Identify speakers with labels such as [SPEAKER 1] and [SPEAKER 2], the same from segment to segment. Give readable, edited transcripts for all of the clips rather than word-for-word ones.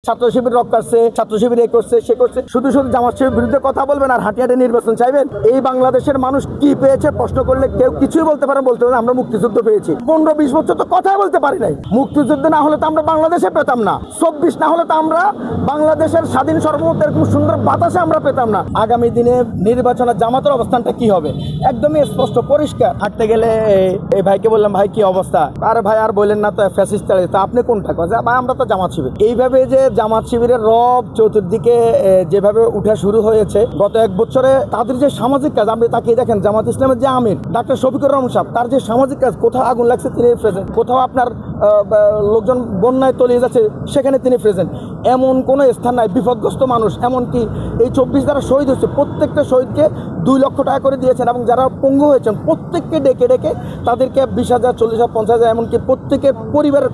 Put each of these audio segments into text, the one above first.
[SPEAKER 1] ছাত্র শিবির রক করছে, ছাত্র শিবির এ করছে সে করছে, শুধু শুধু জামাত শিবির বিরুদ্ধে কথা বলবেন আর হাঁটিয়াটে নির্বাচন চাইবেন। এই বাংলাদেশের মানুষ কি পেয়েছে প্রশ্ন করলে কেউ কিছুই বলতে পারেন, বলতে পারেন আমরা মুক্তিযুদ্ধ পেয়েছি। 15-20 বছর তো কথাই বলতে পারি নাই। মুক্তিযুদ্ধ না হলে তো আমরা বাংলাদেশে পেতাম না, 24 না হলে তো আমরা বাংলাদেশের স্বাধীন সর্বমত এরকম সুন্দর বাতাসে আমরা পেতাম না। আগামী দিনে নির্বাচনে জামাতের অবস্থানটা কি হবে একদমই স্পষ্ট পরিষ্কার। হাঁটতে গেলে এই ভাইকে বললাম, ভাই কি অবস্থা? আরে ভাই আর বললেন না তো, ফ্যাসিস্ট তো আপনি কোনটা কথা? ভাই আমরা তো জামাত শিবির। এইভাবে যে জামাত শিবিরের রব চতুর্দিকে যেভাবে উঠা শুরু হয়েছে গত 1 বছরে, তাদের যে সামাজিক কাজ আপনি তাকিয়ে দেখেন। জামাত ইসলামের যে আমির ডাক্তার শফিকুর রহমান সাহেব, তার যে সামাজিক কাজ, কোথাও আগুন লাগছে তিনি প্রেজেন্ট, কোথাও আপনার লোকজন বন্যায় তলিয়ে যাচ্ছে সেখানে তিনি প্রেজেন্ট। এমন কোনো স্থান নাই বিপদগ্রস্ত মানুষ, এমনকি এই 24 যারা শহীদ হয়েছে প্রত্যেকটা শহীদকে 2 লক্ষ টাকা করে দিয়েছেন, এবং যারা পঙ্গু হয়েছেন প্রত্যেককে ডেকে ডেকে তাদেরকে 20,000, 40,000, 50,000 এমনকি প্রত্যেকের পরিবারের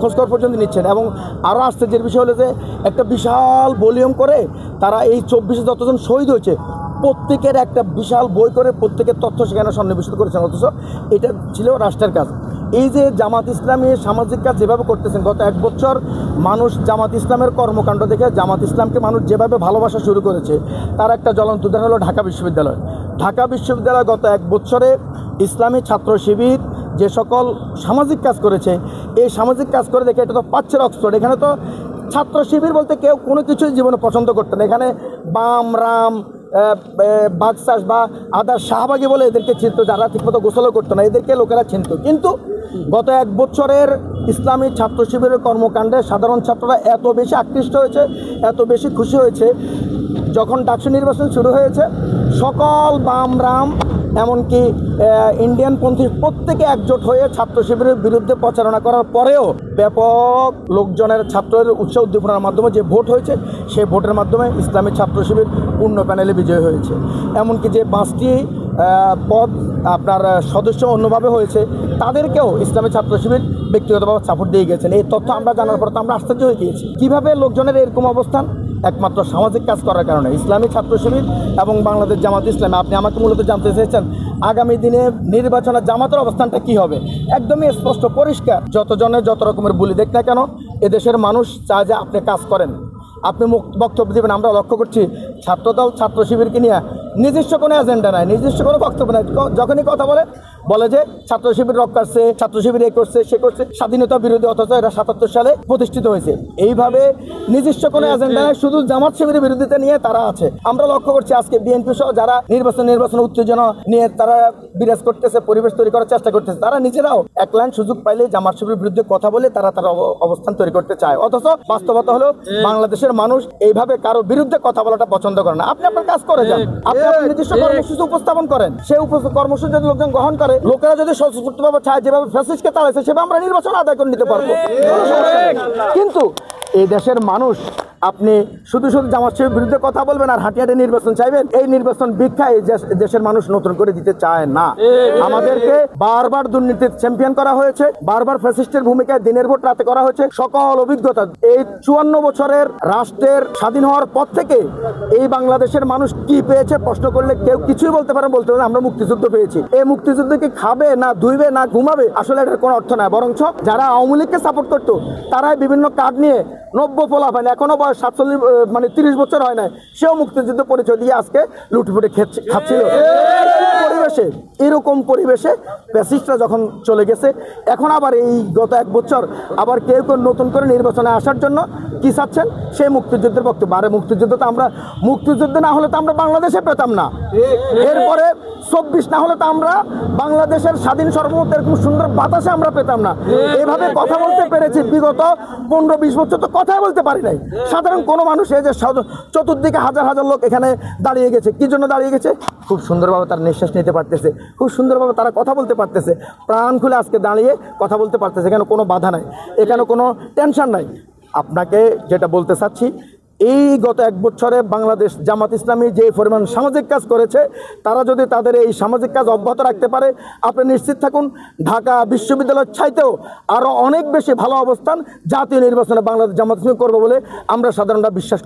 [SPEAKER 1] খোঁজখবর পর্যন্ত নিচ্ছেন। এবং আরও আশ্চর্যের বিষয় হলো যে একটা বিশাল ভলিউম করে তারা এই 24 যতজন শহীদ হয়েছে প্রত্যেকের একটা বিশাল বই করে প্রত্যেকের তথ্য সেখানে সন্নিবেশিত করেছেন, অথচ এটা ছিল রাষ্ট্রের কাজ। এই যে জামাত ইসলামী সামাজিক কাজ যেভাবে করতেছেন গত 1 বছর, মানুষ জামাত ইসলামের কর্মকাণ্ড দেখে জামাত ইসলামকে মানুষ যেভাবে ভালোবাসা শুরু করেছে তার একটা জ্বলন্ত উদাহরণ হলো ঢাকা বিশ্ববিদ্যালয়। ঢাকা বিশ্ববিদ্যালয় গত 1 বছরে ইসলামী ছাত্র শিবির যে সকল সামাজিক কাজ করেছে, এই সামাজিক কাজ করে দেখে এটা তো পাচ্ছে অক্সফোর্ড। এখানে তো ছাত্র শিবির বলতে কেউ কোনো কিছুই জীবনে পছন্দ করতো না। এখানে বাম, রাম, বাগচাষ বা আদার শাহবাগী বলে এদেরকে চিনত, যারা ঠিকমতো গোসলও করতো না এদেরকে লোকেরা চিনত। কিন্তু গত 1 বছরের ইসলামী ছাত্র শিবিরের কর্মকাণ্ডে সাধারণ ছাত্ররা এত বেশি আকৃষ্ট হয়েছে, এত বেশি খুশি হয়েছে, যখন ডাকসু নির্বাচন শুরু হয়েছে সকল বাম, রাম, এমনকি ইন্ডিয়ান পন্থী প্রত্যেকে একজোট হয়ে ছাত্র শিবিরের বিরুদ্ধে প্রচারণা করার পরেও ব্যাপক লোকজনের ছাত্রের উৎসাহ উদ্দীপনার মাধ্যমে যে ভোট হয়েছে সেই ভোটের মাধ্যমে ইসলামী ছাত্র শিবির পূর্ণ প্যানেলে বিজয়ী হয়েছে। এমনকি যে 5টি পদ আপনার সদস্য অন্যভাবে হয়েছে তাদেরকেও ইসলামী ছাত্র শিবির ব্যক্তিগতভাবে সাপোর্ট দিয়ে গেছেন। এই তথ্য আমরা জানার পর তো আমরা আশ্চর্য হয়ে গিয়েছি কীভাবে লোকজনের এরকম অবস্থান, একমাত্র সামাজিক কাজ করার কারণে। ইসলামী ছাত্র শিবির এবং বাংলাদেশ জামাত ইসলামী, আপনি আমাকে মূলত জানতে চেয়েছেন আগামী দিনে নির্বাচনে জামাতের অবস্থানটা কি হবে একদমই স্পষ্ট পরিষ্কার। যতজনের যত রকমের বলি দেখ না কেন, এদেশের মানুষ চায় যে আপনি কাজ করেন, আপনি বক্তব্য দেবেন। আমরা লক্ষ্য করছি ছাত্রদল ছাত্র শিবিরকে নিয়ে নিজস্ব কোনো এজেন্ডা নাই, নিজস্ব কোনো বক্তব্য নাই। যখনই কথা বলে যে ছাত্র শিবির রক করছে, ছাত্র শিবির এ করছে সে করছে, স্বাধীনতা বিরোধী, অথচ এরা 77 সালে প্রতিষ্ঠিত হয়েছে। এইভাবে নিজস্ব কোনো এজেন্ডা নাই, শুধু জামাত শিবিরের বিরোধিতা নিয়ে তারা আছে। আমরা লক্ষ্য করছি আজকে বিএনপি সহ যারা নির্বাচন উত্তেজনা নিয়ে তারা বিরাজ করতেছে, পরিবেশ তৈরি করার চেষ্টা করতেছে, তারা নিজেরাও এক লাইন সুযোগ পাইলে জামাত শিবিরের বিরুদ্ধে কথা বলে তারা তার অবস্থান তৈরি করতে চায়। অথচ বাস্তবতা হলো বাংলাদেশের মানুষ এইভাবে কারো বিরুদ্ধে কথা বলাটা পছন্দ করে না। আপনি আপনার কাজ করে যান, আপনি আপনার নিজস্ব কর্মসূচি উপস্থাপন করেন, সেই কর্মসূচি যদি লোকজন গ্রহণ করে, লোকেরা যদি স্বতঃস্ফূর্তভাবে চায় যেভাবে ফ্যাসিস্টকে তাড়াইছে সেভাবে আমরা নির্বাচন আদায় করে নিতে পারবো। কিন্তু এই দেশের মানুষ আপনি শুধু শুধু জামাত শিবিরের বিরুদ্ধে কথা বলবেন আর হাঁটিয়াটে নির্বাচন চাইবেন, এই নির্বাচন ভিক্ষা এই দেশের মানুষ নতুন করে দিতে চায় না। আমাদেরকে বারবার দুর্নীতির চ্যাম্পিয়ন করা হয়েছে, বারবার ফ্যাসিস্টের ভূমিকায় দিনের ভোট রাতে করা হয়েছে। সকল অভিজ্ঞতা এই 54 বছরের রাষ্ট্রের স্বাধীন হওয়ার পর থেকে এই বাংলাদেশের মানুষ কি পেয়েছে প্রশ্ন করলে কেউ কিছুই বলতে পারেন, বলতে পারেন আমরা মুক্তিযুদ্ধ পেয়েছি। এই মুক্তিযুদ্ধ কি খাবে না ধুইবে না ঘুমাবে? আসলে এটার কোনো অর্থ নাই। বরঞ্চ যারা আওয়ামী লীগকে সাপোর্ট করতো তারাই বিভিন্ন কার্ড নিয়ে 90 পোলা পায় না, এখনো 47 30 বছর হয় না, সেও মুক্তিযুদ্ধ পরিচয় দিয়ে আজকে লুটফুটে খাচ্ছিল। এরকম পরিবেশে ফ্যাসিস্টরা যখন চলে গেছে, এখন আবার এই গত 1 বছর আবার কেউ নতুন করে নির্বাচনে আসার জন্য কি চাচ্ছেন, সেই মুক্তিযুদ্ধের বক্তব্য। আরে মুক্তিযুদ্ধ তো আমরা, মুক্তিযুদ্ধ না হলে তো আমরা বাংলাদেশে পেতাম না, এরপরে 24 না হলে তো আমরা বাংলাদেশের স্বাধীন সর্বমত এরকম সুন্দর বাতাসে আমরা পেতাম না। এভাবে কথা বলতে পেরেছি বিগত 15-20 বছর তো কথাই বলতে পারি নাই। সাধারণ কোনো মানুষ এই যে চতুর্দিকে হাজার হাজার লোক এখানে দাঁড়িয়ে গেছে, কি জন্য দাঁড়িয়ে গেছে? খুব সুন্দরভাবে তারা নিঃশ্বাস নিতে পারতেছে, খুব সুন্দরভাবে তারা কথা বলতে পারতেছে, প্রাণ খুলে আজকে দাঁড়িয়ে কথা বলতে পারতেছে। এখানে কোনো বাধা নাই, এখানে কোনো টেনশন নাই। আপনাকে যেটা বলতে চাচ্ছি, এই গত 1 বছরে বাংলাদেশ জামাত ইসলামী যে পরিমাণ সামাজিক কাজ করেছে, তারা যদি তাদের এই সামাজিক কাজ অব্যাহত রাখতে পারে, আপনি নিশ্চিত থাকুন ঢাকা বিশ্ববিদ্যালয়ের চাইতেও আরও অনেক বেশি ভালো অবস্থান জাতীয় নির্বাচনে বাংলাদেশ জামাত ইসলামী করবে বলে আমরা সাধারণরা বিশ্বাস